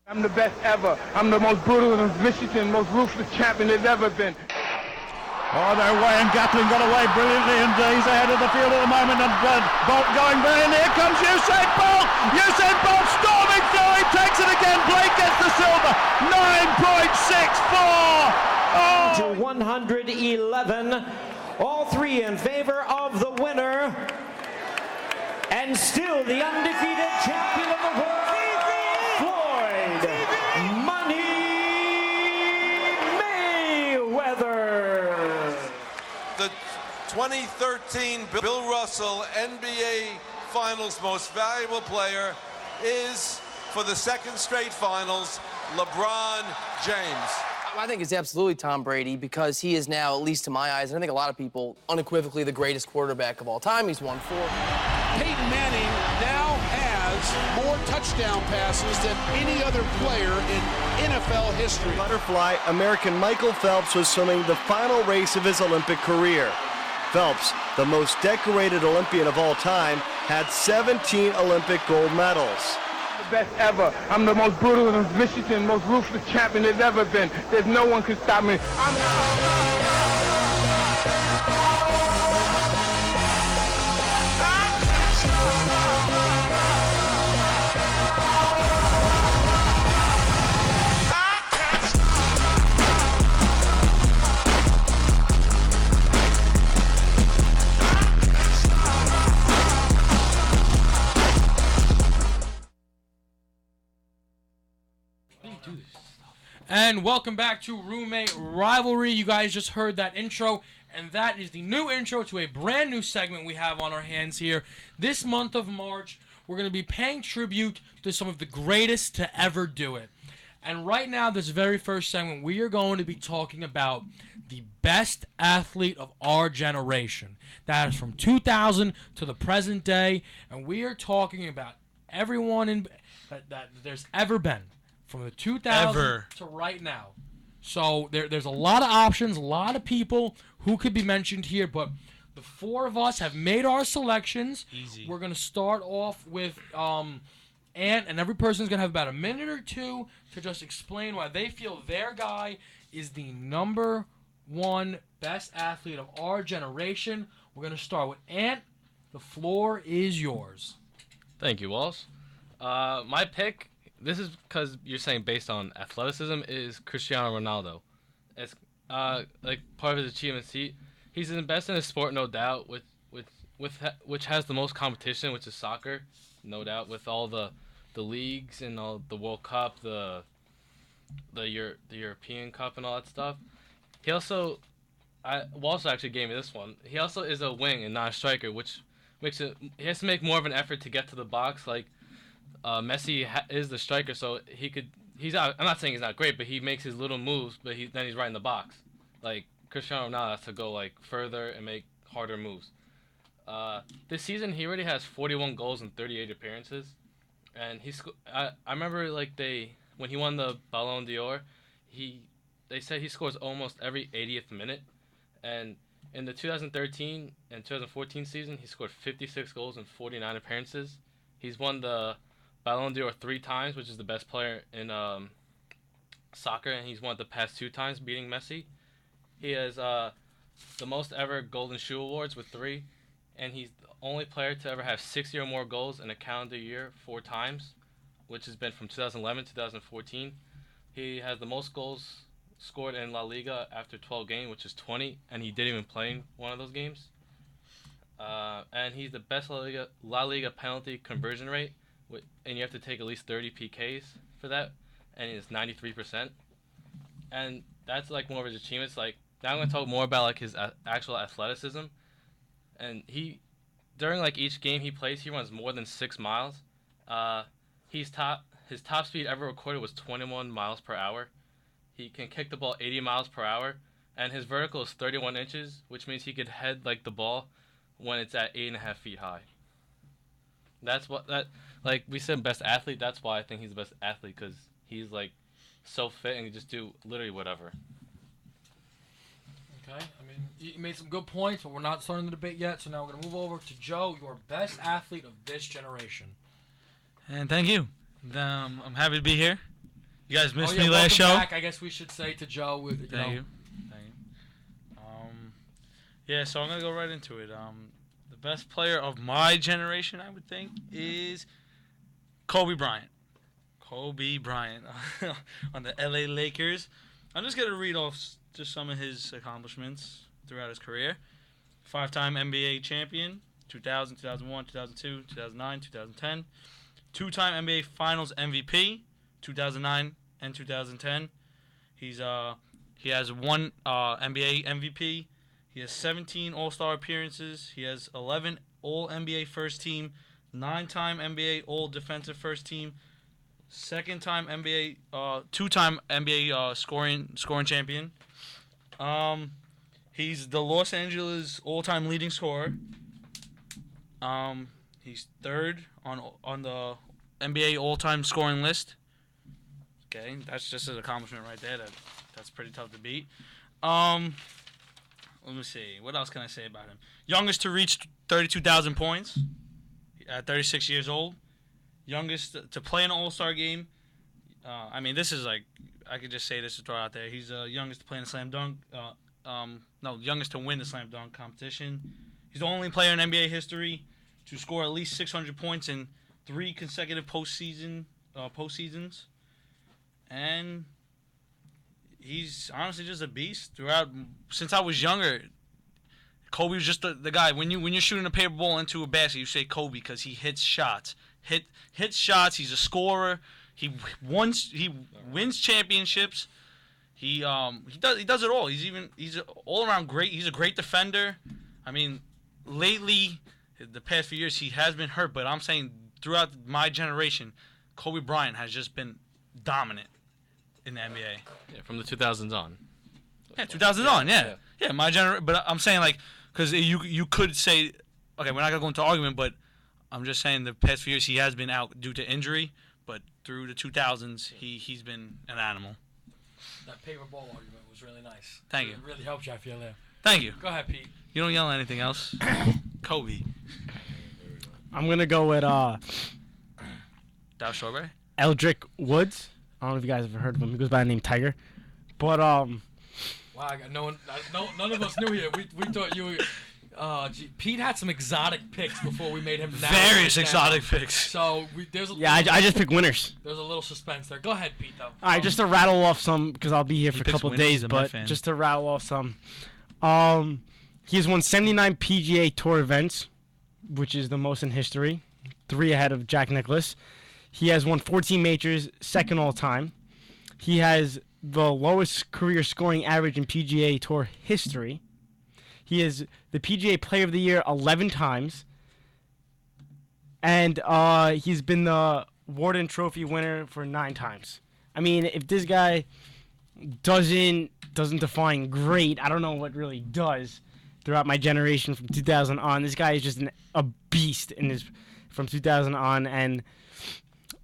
I'm the best ever. I'm the most brutal and vicious and most ruthless champion there's ever been. Oh, they're away, and Gatling got away brilliantly, and he's ahead of the field at the moment, and Bolt going there, and here comes Usain Bolt! Usain Bolt storming through, he takes it again, Blake gets the silver, 9.64! To 111, all three in favor of the winner, and still the undefeated champion of the world, Floyd Money Mayweather. The 2013 Bill Russell NBA Finals Most Valuable Player is, for the second straight finals, LeBron James. I think it's absolutely Tom Brady because he is now, at least to my eyes, and I think a lot of people, unequivocally the greatest quarterback of all time. He's won 4. Peyton Manning now has more touchdown passes than any other player in NFL history. Butterfly American Michael Phelps was swimming the final race of his Olympic career. Phelps, the most decorated Olympian of all time, had 17 Olympic gold medals. Best ever. I'm the most brutal and vicious and most ruthless champion there's ever been. There's no one can stop me. And welcome back to Roommate Rivalry. You guys just heard that intro, and that is the new intro to a brand new segment we have on our hands here. This month of March, we're going to be paying tribute to some of the greatest to ever do it. And right now, this very first segment, we are going to be talking about the best athlete of our generation. That is from 2000 to the present day, and we are talking about everyone that there's ever been. From the 2000 to right now. So there's a lot of options, a lot of people who could be mentioned here, but the four of us have made our selections. Easy. We're going to start off with Ant, and every person's going to have about a minute or two to just explain why they feel their guy is the number one best athlete of our generation. We're going to start with Ant. The floor is yours. Thank you, Walls. My pick... This is because you're saying based on athleticism is Cristiano Ronaldo. As like part of his achievements, he's the best in his sport, no doubt. Which has the most competition, which is soccer, no doubt. With all the leagues and all the World Cup, the European Cup and all that stuff. He also, Walsh actually gave me this one. He also is a wing and not a striker, which makes it he has to make more of an effort to get to the box. Like. Messi is the striker, so he's not. I'm not saying he's not great, but he makes his little moves, but then he's right in the box. Like Cristiano Ronaldo has to go like further and make harder moves. This season he already has 41 goals in 38 appearances, and I remember like when he won the Ballon d'Or, they said he scores almost every 80th minute, and in the 2013 and 2014 season he scored 56 goals in 49 appearances. He's won the Ballon d'Or 3 times, which is the best player in soccer, and he's won it the past 2 times, beating Messi. He has the most ever Golden Shoe Awards with 3, and he's the only player to ever have 60 or more goals in a calendar year 4 times, which has been from 2011 to 2014. He has the most goals scored in La Liga after 12 games, which is 20, and he didn't even play in one of those games. And he's the best La Liga penalty conversion rate, and you have to take at least 30 PKs for that, and it's 93%. And that's like one of his achievements. Like now I'm gonna talk more about like his actual athleticism. And during like each game he plays, he runs more than 6 miles. His top speed ever recorded was 21 miles per hour. He can kick the ball 80 miles per hour, and his vertical is 31 inches, which means he could head like the ball when it's at 8.5 feet high. Like we said, best athlete. That's why I think he's the best athlete, because he's like so fit and can just do literally whatever. Okay, I mean you made some good points, but we're not starting the debate yet. So now we're gonna move over to Joe, your best athlete of this generation. And thank you. I'm happy to be here. You guys missed Oh, yeah, me last show. welcome back, I guess we should say to Joe. Thank you. Yeah, so I'm gonna go right into it. The best player of my generation, I would think, is Kobe Bryant. Kobe Bryant on the LA Lakers. I'm just gonna read off just some of his accomplishments throughout his career. 5-time NBA champion, 2000, 2001, 2002, 2009, 2010. 2-time NBA Finals MVP, 2009 and 2010. He has 1 NBA MVP. He has 17 All-Star appearances. He has 11 All-NBA First Team, 9-time NBA All-Defensive First Team, 2-time NBA, 2-time NBA scoring champion. He's the Los Angeles all-time leading scorer. He's 3rd on the NBA all-time scoring list. Okay, that's just an accomplishment right there. That's pretty tough to beat. Let me see. What else can I say about him? Youngest to reach 32,000 points at 36 years old. Youngest to play an All-Star game. I mean, this is like, I could just say this to throw out there. He's youngest to play in a slam dunk. Youngest to win the slam dunk competition. He's the only player in NBA history to score at least 600 points in 3 consecutive postseasons. And he's honestly just a beast throughout. Since I was younger, Kobe was just the guy. When you're shooting a paper ball into a basket, you say Kobe because he hits shots. Hits shots. He's a scorer. He wins championships. He does it all. He's all around great. He's a great defender. I mean, lately, the past few years he has been hurt, but I'm saying throughout my generation, Kobe Bryant has just been dominant in the NBA. Yeah, from the 2000s on. Yeah, 2000s on. Yeah, my generation. But I'm saying like, because you could say, okay, we're not gonna go into argument, but I'm just saying the past few years he has been out due to injury, but through the 2000s he's been an animal. That paper ball argument was really nice. Thank you. It really helped you, I feel there. Thank you. Go ahead, Pete. You don't yell at anything else. Kobe. I'm gonna go with Dow Strawberry. Eldrick Woods. I don't know if you guys have heard of him. He goes by the name Tiger. But Wow, I got none of us knew here. We thought you. Pete had some exotic picks before we made him. Various exotic picks. So I just pick winners. There's a little suspense there. Go ahead, Pete. Though. All right, just to rattle off some because I'll be here for a couple of days. But just to rattle off some, he has won 79 PGA Tour events, which is the most in history, 3 ahead of Jack Nicklaus. He has won 14 majors, 2nd all time. He has the lowest career scoring average in PGA Tour history. He is the PGA Player of the Year 11 times. And he's been the Warden Trophy winner for 9 times. I mean, if this guy doesn't define great, I don't know what really does throughout my generation from 2000 on. This guy is just a beast from 2000 on, and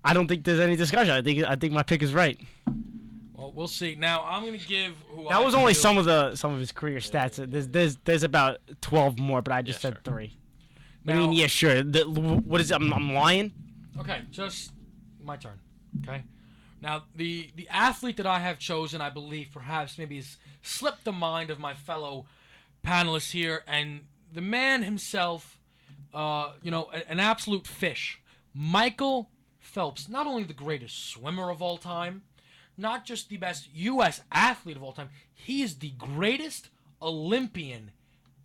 I don't think there's any discussion. I think my pick is right. Well, we'll see. Now I'm gonna give That was only some of his career stats. There's about 12 more, but I just said 3. Now, I mean, yeah, sure. What is it? I'm lying. Okay, just my turn. Okay. Now the athlete that I have chosen, I believe, perhaps maybe has slipped the mind of my fellow panelists here, and the man himself, an absolute fish, Michael Phelps, not only the greatest swimmer of all time, not just the best U.S. athlete of all time, he is the greatest Olympian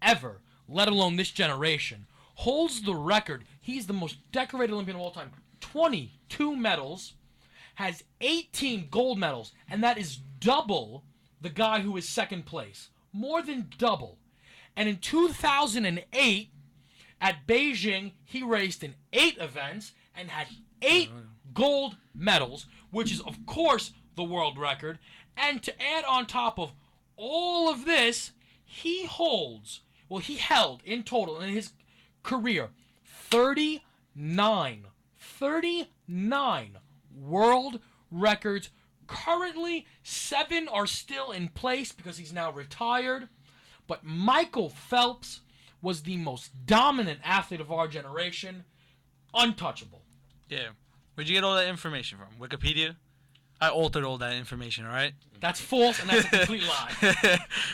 ever, let alone this generation. Holds the record. He's the most decorated Olympian of all time. 22 medals, has 18 gold medals, and that is double the guy who is 2nd place. More than double. And in 2008, at Beijing, he raced in 8 events and had 8 gold medals, which is, of course, the world record. And to add on top of all of this, he held in total in his career 39 world records. Currently, 7 are still in place because he's now retired. But Michael Phelps was the most dominant athlete of our generation. Untouchable. Yeah. Where'd you get all that information from? Wikipedia? I altered all that information. All right. That's false, and that's a complete lie.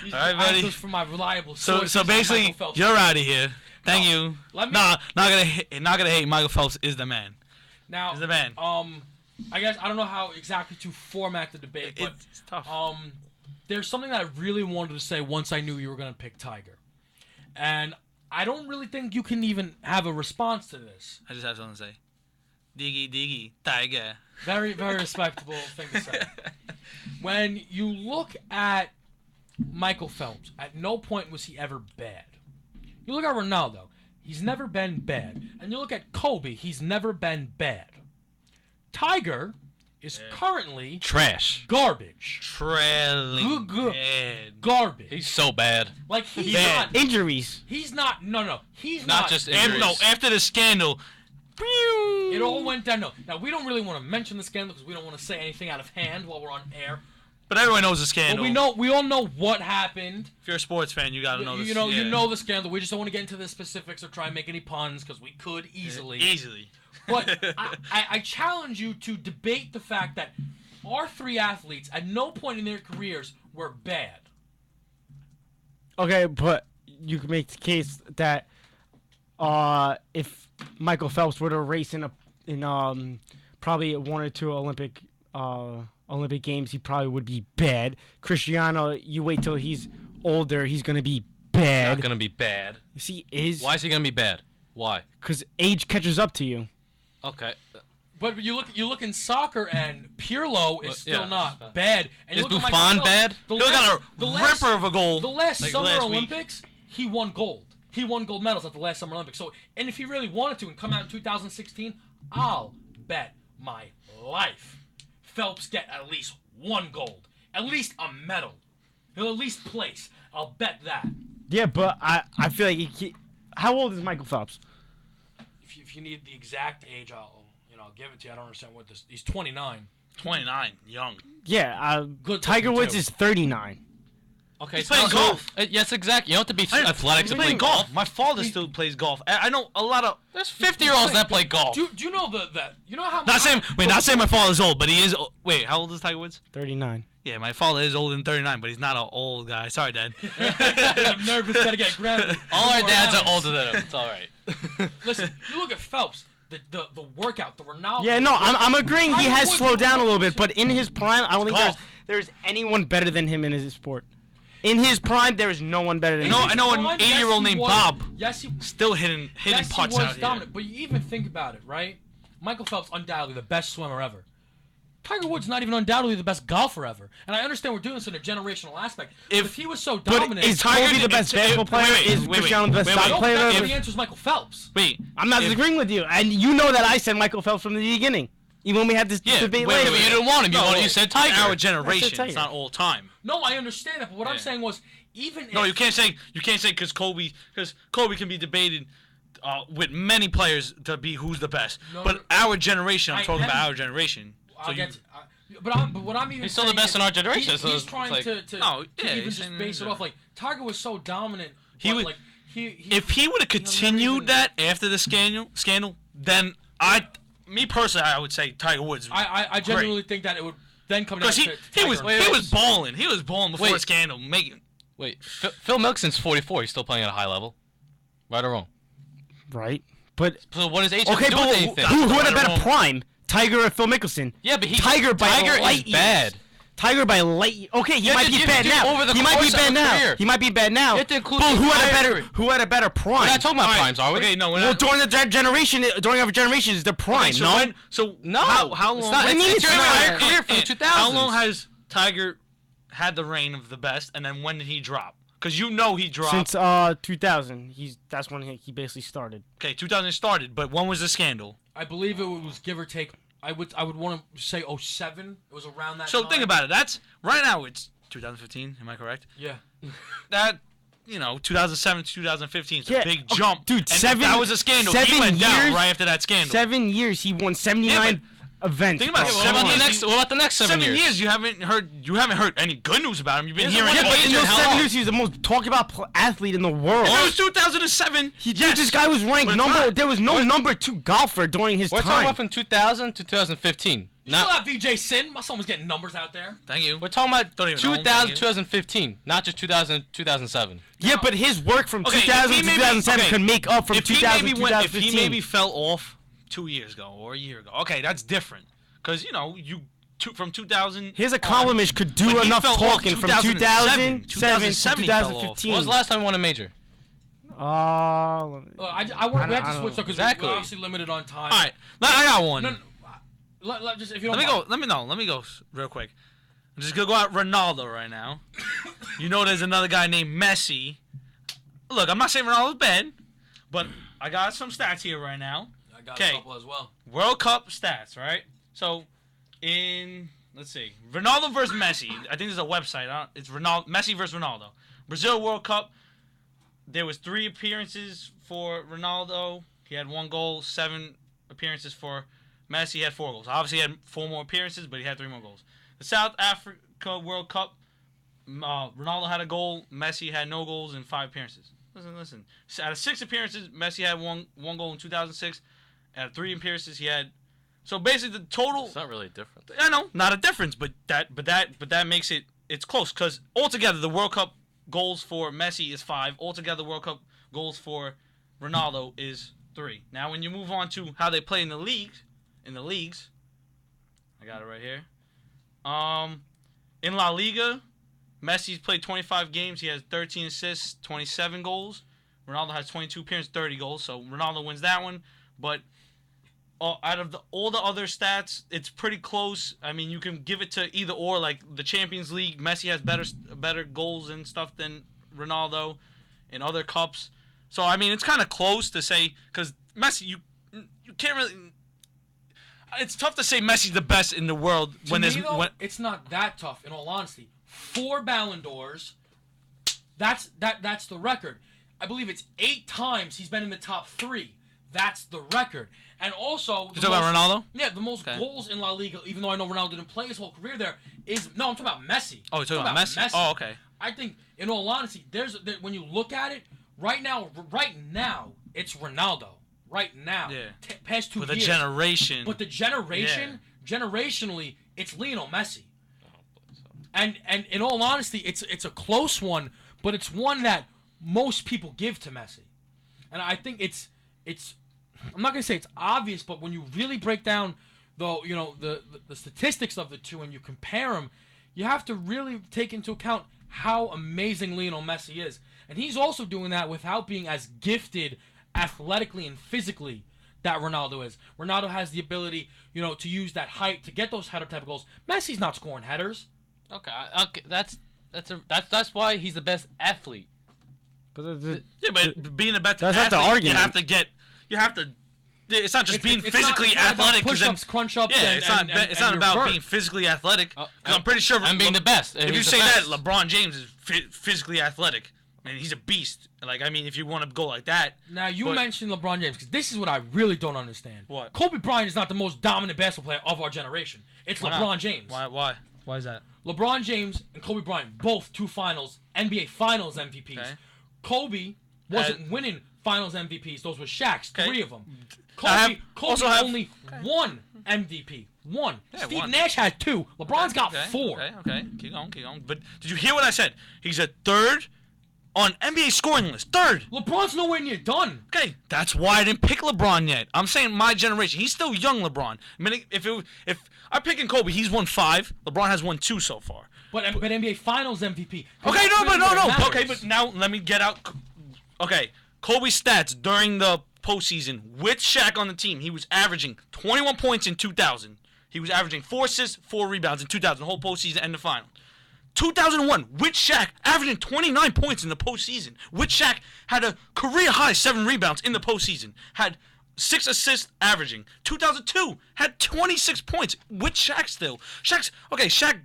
These All right, buddy. answers from my reliable So sources. so basically, Michael Phelps. you're out of here. Thank you. Let me- Nah, not gonna hate. Michael Phelps is the man. Now, He's the man. I guess I don't know how exactly to format the debate, but It's tough. there's something that I really wanted to say once I knew you were going to pick Tiger, and I don't really think you can even have a response to this. I just have something to say. Diggy, Tiger. Very, very respectable thing to say. When you look at Michael Phelps, at no point was he ever bad. You look at Ronaldo, he's never been bad. And you look at Kobe, he's never been bad. Tiger is currently Trash. garbage. Trailing. Good. Garbage. He's so bad. Like he's Bad. not Injuries. He's not no. He's Not not just And, injuries. no, after the scandal. It all went down. No. Now we don't really want to mention the scandal because we don't want to say anything out of hand while we're on air. But everyone knows the scandal. But we all know what happened. If you're a sports fan, you gotta know this. You know the scandal. We just don't want to get into the specifics or try and make any puns because we could easily. Easily. But I challenge you to debate the fact that our three athletes at no point in their careers were bad. Okay, but you can make the case that if Michael Phelps were to race in probably one or two Olympic games, he probably would be bad. Cristiano, you wait till he's older, he's gonna be bad. Not gonna be bad. You see, Why is he gonna be bad? Why? Because age catches up to you. Okay. But you look in soccer and Pirlo is still yeah. not bad. And you Is look at Buffon Michael bad? Phelps, He got a ripper of a goal. The last like Summer last week. Olympics, he won gold. He won gold medals at the last Summer Olympics. So, and if he really wanted to and come out in 2016, I'll bet my life Phelps get at least one gold, at least a medal. He'll at least place. I'll bet that. Yeah, but I feel like how old is Michael Phelps? If you need the exact age, I'll give it to you. I don't understand what this. He's 29. 29, young. Yeah, Good Tiger looking, Woods too. is 39. Okay. He's playing golf. Yes, exactly. You don't have to be I athletic he's to playing play golf. My father still plays golf. I know a lot of. There's 50-year-olds that play golf. Do you know that? You know how? Not saying my father's old, but he is. Wait, how old is Tiger Woods? 39. Yeah, my father is older than 39, but he's not an old guy. Sorry, Dad. I'm nervous. Gotta get grabbed. All our dads are older than him. It's all right. Listen, you look at Phelps. The workout, the Ronaldo. Yeah, no, I'm agreeing he Tiger has Woods slowed was down a little bit, golf. but in his prime, I don't think Golf. there's anyone better than him in his sport. In his prime, there is no one better than him. I know an Yes, 80-year-old he named was. Bob. Yes, he Still hitting yes, putts he was out here. dominant. But you even think about it, right? Michael Phelps, undoubtedly the best swimmer ever. Tiger Woods not even undoubtedly the best golfer ever. And I understand we're doing this in a generational aspect. But if he was so dominant, is Kobe the best basketball player? Is Cristiano the best soccer player? The answer is Michael Phelps. Wait, I'm not disagreeing with you, and you know that I said Michael Phelps from the beginning. Even when we had this debate later. But you didn't want him. You said Tiger. Our generation. Tiger. It's not all time. No, I understand that. But what I'm saying was, even No, if, you can't say because Kobe can be debated with many players to be who's the best. No, but no, our generation, I'm I talking am- about our generation. I'll get to, but what I'm even He's still the saying best is in our generation, He's, so he's it's trying like- to even he's just saying- base it off like Tiger was so dominant. He but, would- like he If he would have continued that after the scandal, then me personally, I would say Tiger Woods. I genuinely think that it would then come down Because to he was Tiger. balling. He was balling before Wait. the scandal. Wait, Phil Mickelson's 44. He's still playing at a high level. Right or wrong? Right. But So what does age have okay, to do with but anything? who had a Right or better wrong? prime? Tiger or Phil Mickelson? Yeah, but Tiger by Tiger light is bad. years. Tiger by light. Okay, he You might have be to- bad you have to now. over the He might be course of bad a now. career. He might be bad now. You have to include But the entire- who had a better prime? We're not talking about primes, are we? Okay, no, we're Well, not. during our generation is the prime. Okay, no. No. How It's long? not- I mean, it's your it's entire not- career from the 2000s. How long has Tiger had the reign of the best, and then when did he drop? Because he dropped. Since 2000, that's when he basically started. Okay, 2000 started, but when was the scandal? I believe it was give or take. I would want to say 07. It was around that So time. think about it. That's right now. It's 2015. Am I correct? Yeah. That 2007 to 2015 is Yeah, a big okay, jump, dude, And seven- That was a scandal. He 7 went down years- right after that scandal. 7 years, he won 79 events. Think about it. bro. What Seven about the years. next? What about the next 7 years? You haven't heard any good news about him. You've been He hearing. hasn't won a But in major those how 7 long? years, he was the most talked about athlete in the world. If it was 2007, Dude, this guy was ranked But it's number. not. There was no number 2 golfer during his We're talking time. about from 2000 to 2015. You still have VJ Sin. My son was getting numbers out there. Thank you. We're talking about Don't even know. 2000, 2015, not just 2000, 2007. Yeah, but his work from 2000 to 2007 could make up from 2000 to 2015. If he maybe fell off 2 years ago or a year ago, okay, that's different. Because, from 2000... His accomplishment could do enough talking from 2007 to 2015. When was the last time he won a major? We have to switch up because we're obviously limited on time. All right, I got one. If you don't Let me go real quick. I'm just gonna go out Ronaldo right now. There's another guy named Messi. Look, I'm not saying Ronaldo's bad, but I got some stats here right now. I got a couple as well. World Cup stats, right? So, let's see, Ronaldo versus Messi. I think there's a website. It's Messi versus Ronaldo. Brazil World Cup. There was 3 appearances for Ronaldo. He had 1 goal. 7 appearances for Messi. He had 4 goals. Obviously, he had 4 more appearances, but he had 3 more goals. The South Africa World Cup, Ronaldo had a goal. Messi had no goals in 5 appearances. Listen. Out of 6 appearances, Messi had one goal in 2006. Out of 3 appearances, he had. So basically, the total. It's not really a difference. I know, not a difference, but that makes it's close because altogether the World Cup goals for Messi is 5. Altogether, World Cup goals for Ronaldo is 3. Now, when you move on to how they play in the leagues, I got it right here. In La Liga, Messi's played 25 games. He has 13 assists, 27 goals. Ronaldo has 22 appearances, 30 goals. So Ronaldo wins that one. But out of all the other stats, it's pretty close. I mean, you can give it to either or. Like the Champions League, Messi has better goals and stuff than Ronaldo in other cups. So I mean, it's kind of close to say because Messi, you can't really. It's tough to say Messi's the best in the world it's not that tough. In all honesty, 4 Ballon d'Ors. That's the record. I believe it's 8 times he's been in the top 3. That's the record. And also... You talking about Ronaldo? Yeah, the most goals in La Liga, even though I know Ronaldo didn't play his whole career there, is... No, I'm talking about Messi. Oh, you're talking about Messi? Oh, okay. I think, in all honesty, when you look at it, right now, it's Ronaldo. Right now. Yeah. Past 2 years. With a generation. But the generationally, it's Lionel Messi. And in all honesty, it's a close one, but it's one that most people give to Messi. And I think it's I'm not gonna say it's obvious, but when you really break down the statistics of the two and you compare them, you have to really take into account how amazing Lionel Messi is. And he's also doing that without being as gifted athletically and physically that Ronaldo is. Ronaldo has the ability, to use that height to get those header type of goals. Messi's not scoring headers. Okay, that's why he's the best athlete. Yeah, but being the best athlete, you have to. It's not just being physically athletic. Push-ups, crunch-ups. Yeah, it's not about being physically athletic. I'm pretty sure. I'm being the best. If you say that, LeBron James is physically athletic. I mean, he's a beast. If you want to go like that. Now, you mentioned LeBron James, because this is what I really don't understand. What? Kobe Bryant is not the most dominant basketball player of our generation. It's LeBron James. Why? Why is that? LeBron James and Kobe Bryant, both 2 finals, NBA Finals MVPs. Okay. Kobe wasn't winning Finals MVPs. Those were Shaq's, 3 of them. Kobe only 1 MVP. 1. Yeah, Steve Nash had 2. LeBron's got 4. Okay. Keep going. But did you hear what I said? He's a 3rd on NBA scoring list. 3rd. LeBron's nowhere near done. Okay, that's why I didn't pick LeBron yet. I'm saying my generation. He's still young, LeBron. I mean, if I'm picking Kobe, he's won 5. LeBron has won 2 so far. But NBA Finals MVP. Okay, no. Okay, but now let me get out. Okay, Kobe's stats during the postseason with Shaq on the team. He was averaging 21 points in 2000. He was averaging 4 assists, 4 rebounds in 2000, the whole postseason and the final. 2001, with Shaq, averaging 29 points in the postseason. With Shaq, had a career-high 7 rebounds in the postseason. Had 6 assists averaging. 2002, had 26 points with Shaq still. Shaq,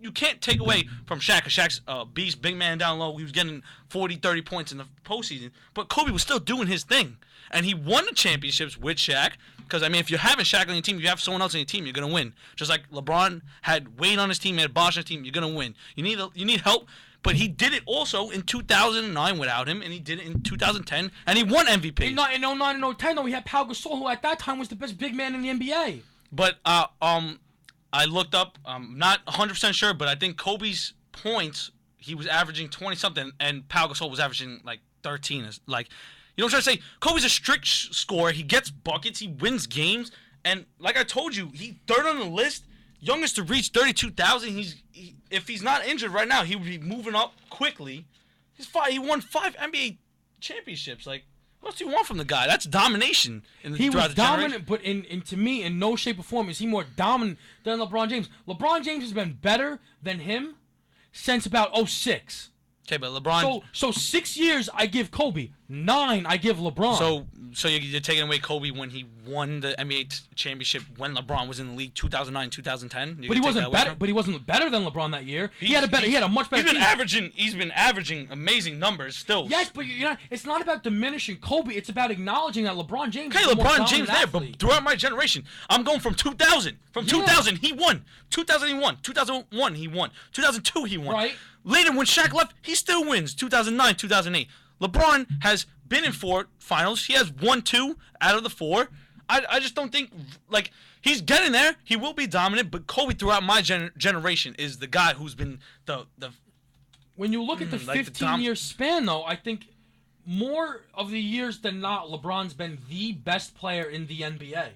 you can't take away from Shaq, because Shaq's beast, big man down low. He was getting 40, 30 points in the postseason. But Kobe was still doing his thing. And he won the championships with Shaq. Because, if you're having Shaq on your team, if you have someone else on your team, you're going to win. Just like LeBron had Wade on his team, had Bosh on his team, you're going to win. You need help. But he did it also in 2009 without him, and he did it in 2010, and he won MVP. In 09 and 010, though, he had Pau Gasol, who at that time was the best big man in the NBA. But I looked up. I'm not 100% sure, but I think Kobe's points, he was averaging 20 something, and Pau Gasol was averaging like 13. Like, you know what I'm trying to say? Kobe's a strict scorer. He gets buckets. He wins games. And like I told you, he third on the list, youngest to reach 32,000. If he's not injured right now, he would be moving up quickly. He won 5 NBA championships. Like, what else do you want from the guy? That's domination. He was dominant, but to me, in no shape or form is he more dominant than LeBron James. LeBron James has been better than him since about 2006. Okay, but LeBron. So 6 years I give Kobe, 9 I give LeBron. So you're taking away Kobe when he won the NBA championship when LeBron was in the league 2009, 2010. But he wasn't better. But he wasn't better than LeBron that year. He had a much better. He's been averaging amazing numbers still. Yes, but it's not about diminishing Kobe. It's about acknowledging that LeBron James. Okay, LeBron James there, but throughout my generation, I'm going from 2000. From 2000, he won. 2000 he won. 2001 he won. 2002 he won. Right. Later, when Shaq left, he still wins. 2009, 2008. LeBron has been in 4 finals. He has won 2 out of the 4. I just don't think, like, he's getting there. He will be dominant, but Kobe throughout my generation is the guy who's been the. When you look at the 15-year span, though, I think more of the years than not, LeBron's been the best player in the NBA.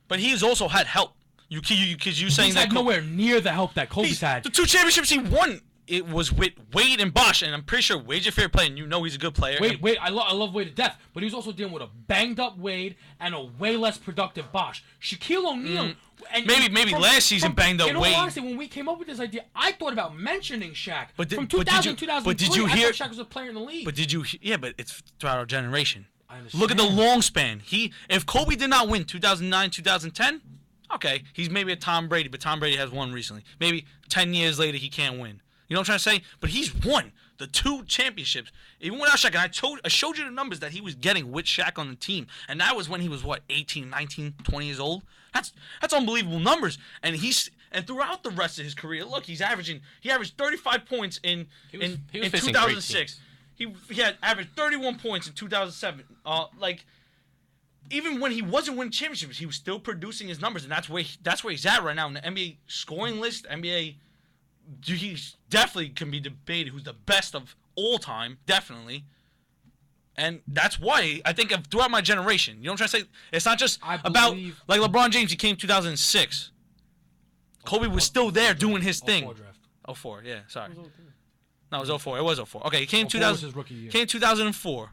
But he's also had help. You saying he's that had nowhere near the help that Kobe's had. The 2 championships he won. It was with Wade and Bosh, and I'm pretty sure Wade's your favorite player, and you know he's a good player. Wade, I love Wade to death, but he was also dealing with a banged-up Wade and a way less productive Bosh. Shaquille O'Neal... Maybe last season banged up Wade. Honestly, when we came up with this idea, I thought about mentioning Shaq. From 2000 to 2003, but did you hear, I thought Shaq was a player in the league. But did you... Yeah, but it's throughout our generation. I understand. Look at the long span. If Kobe did not win 2009, 2010, okay, he's maybe a Tom Brady, but Tom Brady has won recently. Maybe 10 years later he can't win. You know what I'm trying to say? But he's won the 2 championships. Even without Shaq, and I showed you the numbers that he was getting with Shaq on the team. And that was when he was, 18, 19, 20 years old? That's unbelievable numbers. And throughout the rest of his career, look, he averaged 35 points in 2006. He had averaged 31 points in 2007. Even when he wasn't winning championships, he was still producing his numbers, and that's where he's at right now in the NBA scoring list, NBA. He definitely can be debated who's the best of all time, definitely. And that's why I think throughout my generation, you know what I'm trying to say? It's not just about, like LeBron James, he came 2006. Kobe was still there doing his thing. 04, yeah, sorry. No, it was 04. It was 04. Okay, he came 2004.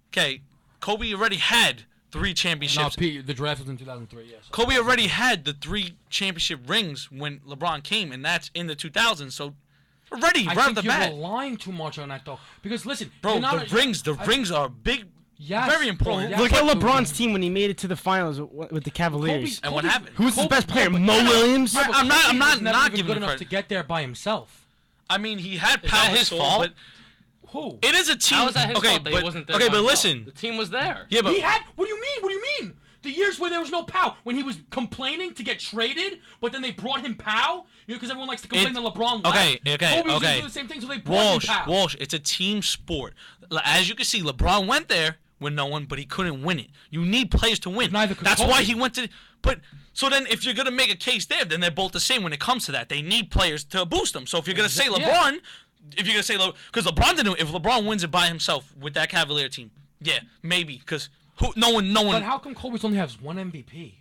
Okay, Kobe already had 3 championships. No, the draft was in 2003, yes. Kobe already had the 3 championship rings when LeBron came, and that's in the 2000s. So already, right off the bat. I think you're relying too much on that, though. Because listen, bro, the rings are big, very important. Look at LeBron's team when he made it to the finals with the Cavaliers. And what happened? Who's his best player? Mo Williams. I'm not giving good him enough to get there by himself. I mean, he had Pau Gasol, but who? It is a team. How is that his fault that he wasn't there? Okay, but listen, the team was there. Yeah, but he had. What do you mean? What do you mean? The years where there was no Pau, when he was complaining to get traded, but then they brought him Pau, because everyone likes to complain that LeBron left. Kobe was doing the same thing, so they brought him Pau. Walsh, it's a team sport. As you can see, LeBron went there with no one, but he couldn't win it. You need players to win. That's why he went to. But so then, if you're gonna make a case there, then they're both the same when it comes to that. They need players to boost them. So if you're gonna say LeBron, if you're gonna say because LeBron didn't, if LeBron wins it by himself with that Cavalier team, yeah, maybe because. No one. But how come Kobe only has 1 MVP?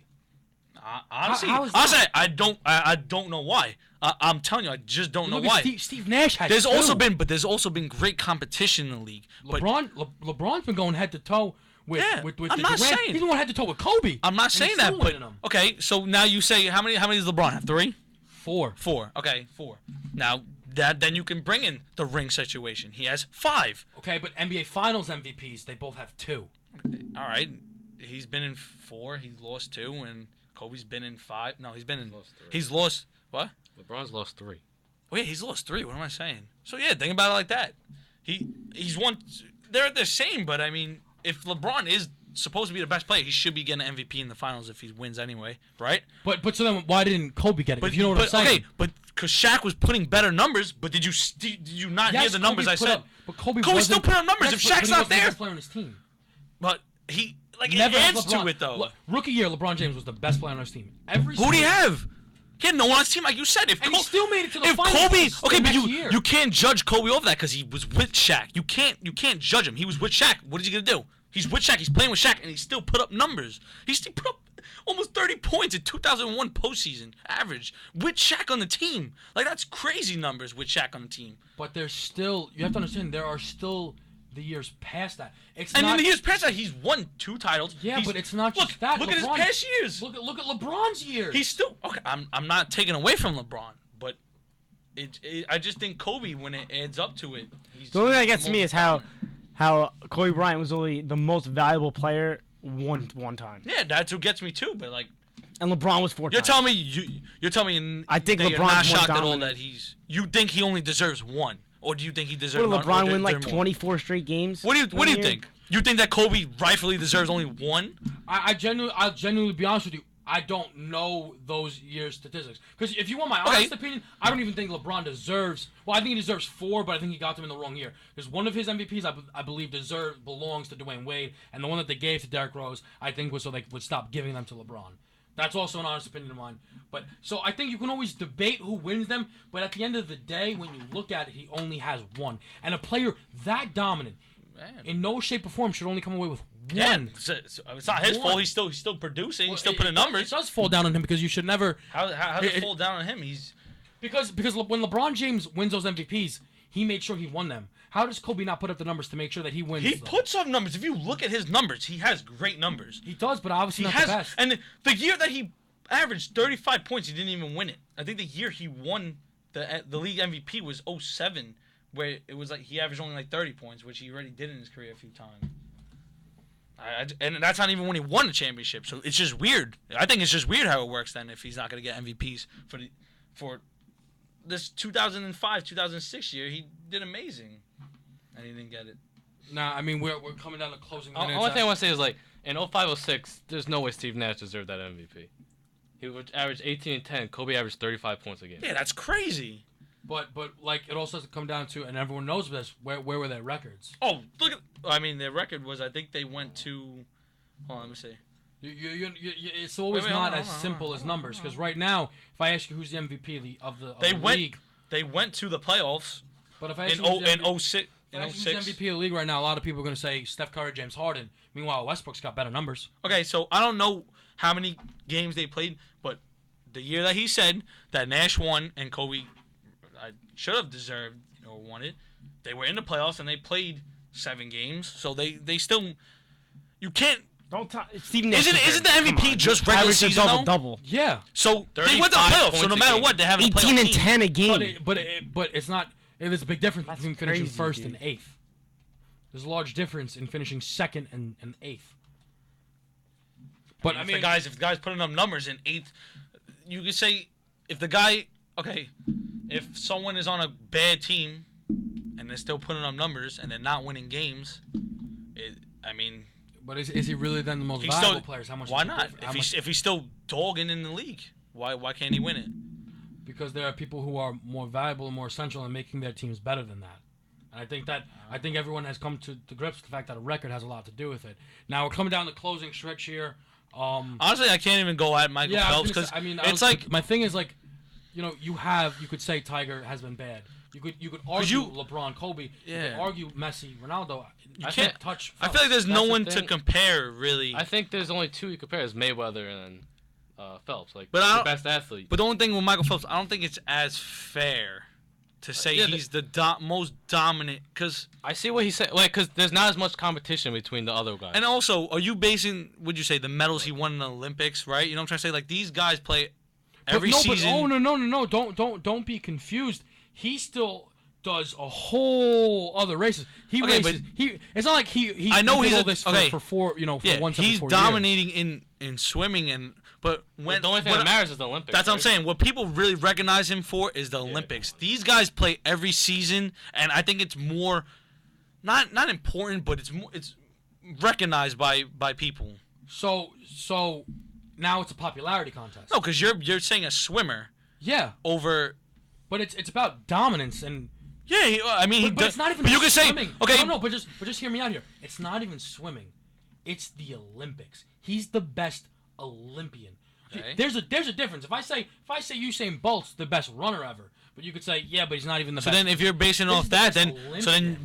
Honestly, I don't know why. I'm telling you, I just don't know why. Steve Nash had. There's also been great competition in the league. LeBron's been going head to toe with. I'm not saying he's going head to toe with Kobe. I'm not saying that, but okay. So now you say how many does LeBron have? 3? 4. 4. Okay, 4. Now then you can bring in the ring situation. He has 5. Okay, but NBA Finals MVPs, they both have 2. All right, he's been in 4. He's lost 2, and Kobe's been in 5. No, he's been in. He's lost what? LeBron's lost 3. Oh yeah, he's lost 3. What am I saying? So yeah, think about it like that. He's won. They're the same, but I mean, if LeBron is supposed to be the best player, he should be getting an MVP in the finals if he wins anyway, right? But so then why didn't Kobe get it? But, if you know what I'm saying? Okay, but because Shaq was putting better numbers, but did you not hear the numbes I said? But Kobe still put up numbers. If Shaq's not there, player on his team. But like Never it has adds to it though. Look, rookie year, LeBron James was the best player on his team. Every Who do you single- have? He had no one on his team, like you said. If And he still made it to the if finals Kobe, the okay, but next year. you can't judge Kobe over that because he was with Shaq. You can't judge him. He was with Shaq. What is he gonna do? He's with Shaq. He's playing with Shaq, and he still put up numbers. He still put up almost 30 points in 2001 postseason average with Shaq on the team. Like that's crazy numbers with Shaq on the team. But there's still, you have to understand, there are still the years past that. It's And not, in the years past that, he's won 2 titles. Yeah, He's- but it's not just look, that. Look at his LeBron- past years. Look at LeBron's years. He's still okay. I'm not taking away from LeBron, but I just think Kobe, when it adds up to it, he's The only thing that gets me most is how Kobe Bryant was only the most valuable player one time. Yeah, that's what gets me too. But like, And LeBron was 4 you're times. telling me you're telling me I think that you're LeBron's not more shocked at all dominant. that you think he only deserves 1, or do you think he deserves? What did none, or LeBron win like there more? 24 straight games? What do one you year? think? You think that Kobe rightfully deserves only 1? I'll genuinely be honest with you. I don't know those years' statistics. Because if you want my honest opinion, I don't even think LeBron deserves. Well, I think he deserves 4, but I think he got them in the wrong year. Because one of his MVPs, I believe, belongs to Dwayne Wade, and the one that they gave to Derrick Rose, I think, was so they would stop giving them to LeBron. That's also an honest opinion of mine. But so I think you can always debate who wins them, but at the end of the day, when you look at it, he only has 1. And a player that dominant, in no shape or form, should only come away with 1. Yeah, it's not his fault. He's still producing. He's still putting numbers. It does fall down on him because you should never. How does it fall down on him? Because when LeBron James wins those MVPs, he made sure he won them. How does Kobe not put up the numbers to make sure that he wins? He puts up numbers. If you look at his numbers, he has great numbers. He does, but obviously not the best. And the year that he averaged 35 points, he didn't even win it. I think the year he won the league MVP was 07, where it was like he averaged only like 30 points, which he already did in his career a few times. And that's not even when he won the championship. So it's just weird. I think it's just weird how it works then if he's not going to get MVPs for this 2005, 2006 year. He did amazing, and he didn't get it. Nah, I mean we're coming down to closing The minutes. only thing I want to say is like in 05-06, there's no way Steve Nash deserved that MVP. He would average 18 and 10. Kobe averaged 35 points a game. Yeah, that's crazy. But like it also has to come down to, and everyone knows this. Where were their records? Oh, look at. I mean, their record was. I think they went to. Hold on, let me see. It's always not as simple as numbers. Because right now, if I ask you who's the MVP of the league, they went to the playoffs. But if I ask in you who's 06. the MVP of the league right now, a lot of people are going to say Steph Curry, James Harden. Meanwhile, Westbrook's got better numbers. Okay, so I don't know how many games they played, but the year that he said that Nash won and Kobe should have deserved or won it, they were in the playoffs and they played 7 games. So they still, you can't. Don't talk. Steve Nash. Isn't the MVP just regular season though? Double. Yeah. So they went to the playoffs. So no matter what, they have a 18 and 10 a game. But it's not. There's a big difference between finishing first and 8th. There's a large difference in finishing 2nd and 8th. But if the guy's putting up numbers in 8th, you could say if the guy, if someone is on a bad team and they're still putting up numbers and they're not winning games, But is he really then the most valuable player? How much? Why not? If he's still dogging in the league, why can't he win it? Because there are people who are more valuable and more essential in making their teams better than that. And I think everyone has come to grips with the fact that a record has a lot to do with it. Now we're coming down the closing stretch here. Honestly, I can't even go at Michael Phelps because my thing is like, you could say Tiger has been bad. You could argue LeBron, Kobe. Yeah. You could argue Messi, Ronaldo. You can't touch. I feel like there's no one to compare really. I think there's only 2 you compare: is Mayweather and Phelps, like the best athlete. But the only thing with Michael Phelps, I don't think it's as fair to say he's the most dominant. Because I see what he's saying, because there's not as much competition between the other guys. And also, are you basing? Would you say the medals he won in the Olympics? Right? You know what I'm trying to say? Like these guys play every season. No! Don't be confused. He still does a whole other races. He races. It's not like he. I know he he's did all this for 4. For once every 4 years. He's dominating in swimming but when the only thing that matters is the Olympics. That's what I'm saying. What people really recognize him for is the Olympics. These guys play every season, and I think it's more not important, but it's recognized by people. So now it's a popularity contest. No, because you're saying a swimmer. Yeah. Over. But it's about dominance and. Yeah, I mean, but it's not even. But you can say swimming. okay. No, but just hear me out here. It's not even swimming. It's the Olympics. He's the best Olympian. Okay. There's a difference. If I say Usain Bolt's the best runner ever, but you could say, yeah, but he's not even the best. So then, if you're basing off that, then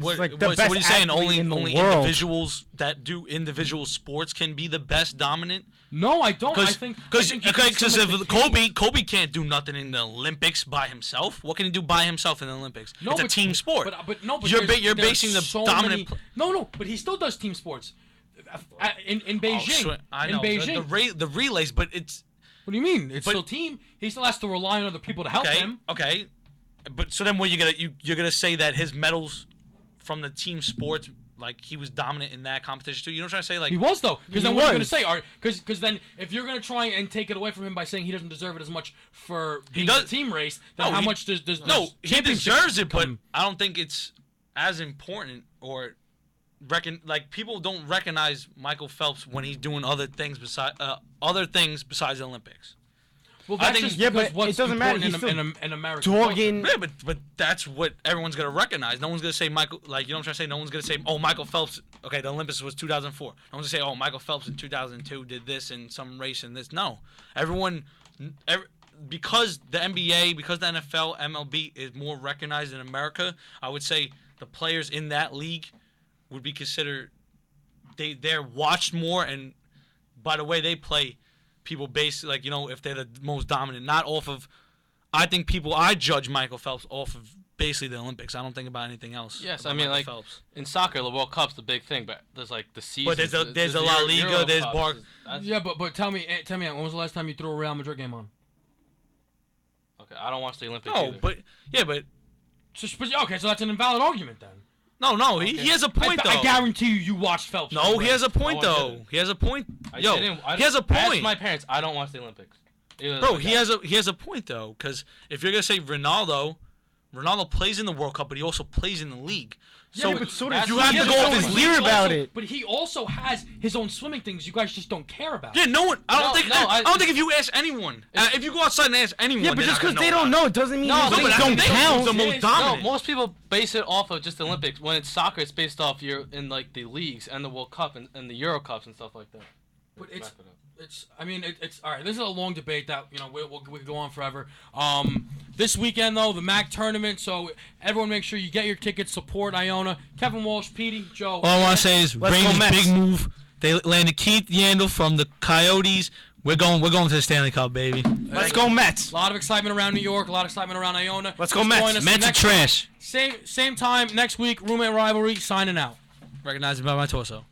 what? Like What are you saying? Only world. individuals that do individual sports can be the best dominant? No, I don't. Because if Kobe can't do nothing in the Olympics by himself. What can he do by himself in the Olympics? It's a team sport. But you're basing the so dominant. No, but he still does team sports. In Beijing. I know in Beijing. the relays, but it's. What do you mean? It's still team. He still has to rely on other people to help him. Okay, but so then what you're gonna say that his medals from the team sports, like he was dominant in that competition too? You know what I'm trying to say? Like he was though. Because then what are you gonna say? Because then if you're gonna try and take it away from him by saying he doesn't deserve it as much for being a team race, then how much does he deserves it, but I don't think it's as important or. People don't recognize Michael Phelps when he's doing other things besides the Olympics. Well, that's just because but it doesn't matter. He's in America. Dogging. Yeah, but that's what everyone's gonna recognize. No one's gonna say Michael. Like you know what I'm trying to say. No one's gonna say, oh, Michael Phelps. Okay, the Olympics was 2004. No one's gonna say, oh, Michael Phelps in 2002 did this in some race and this. No, because the NBA, because the NFL, MLB is more recognized in America. I would say the players in that league would be considered they're watched more, and by the way they play, people base if they're the most dominant, not off of. I judge Michael Phelps off of basically the Olympics. I don't think about anything else. Yes, I mean Michael Phelps. In soccer, the World Cup's the big thing, but there's the season. But there's a La Liga, there's Bar. Yeah, but tell me, when was the last time you threw a Real Madrid game on? Okay, I don't watch the Olympics. No, either. but. Okay, so that's an invalid argument then. No, he has a point though. I guarantee you watched Phelps. No, he has a point though. He has a point. He has a point. I asked my parents. I don't watch the Olympics. Bro, he has a point though, because if you're gonna say Ronaldo plays in the World Cup, but he also plays in the league. So, but so does you have to go off his hear about it. But he also has his own swimming things. You guys just don't care about. Yeah, no one. I don't think if you ask anyone, if you go outside and ask anyone, yeah, but just because they don't know, it doesn't mean they don't count. The most dominant. No, most people base it off of just the Olympics. When it's soccer, it's based off in the leagues and the World Cup and the Euro Cups and stuff like that. But it's all right. This is a long debate that we could go on forever. This weekend though, the MAC tournament. So everyone, make sure you get your tickets. Support Iona. Kevin Walsh, Petey, Joe. All I want to say is Rangers big move. They landed Keith Yandel from the Coyotes. We're going to the Stanley Cup, baby. Let's go Mets. A lot of excitement around New York. A lot of excitement around Iona. Let's go Mets. Mets are trash. Same time next week. Roommate Rivalry signing out. Recognized by my torso.